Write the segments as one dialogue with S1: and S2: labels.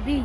S1: bi.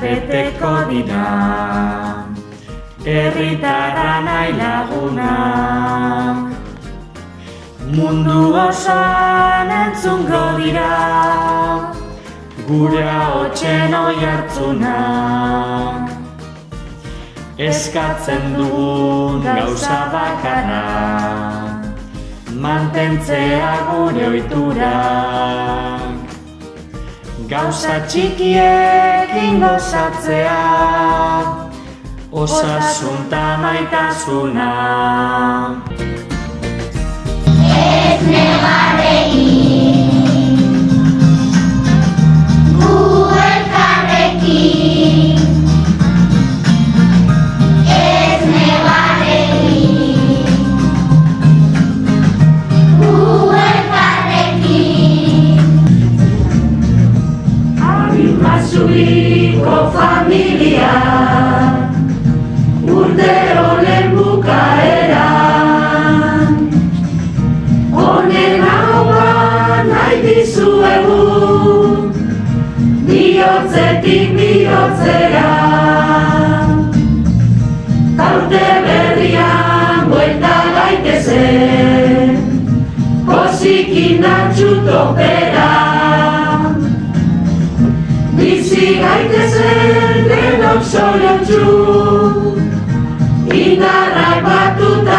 S2: Beteko dira, herritarra nahi laguna. Mundu osoan entzungo dira, gure ahotsen oihartzuna. Eskatzen dugun gauza bakarra, mantentzea gure ohiturak. Gauza txikiekin gozatzea, osasun ta maitasuna.
S3: Ez negar egin, gu elkarrekin. Ez negar egin, gu elkarrekin. Azuriko familia, urtero lehen bukaeran. Honen hauan nahi dizuegu, bihotzetik bihotzera. Urte berrian buelta gaitezen, pozik indartsu topera. Bizi gaitezen denok zoriontsu, indarrak batuta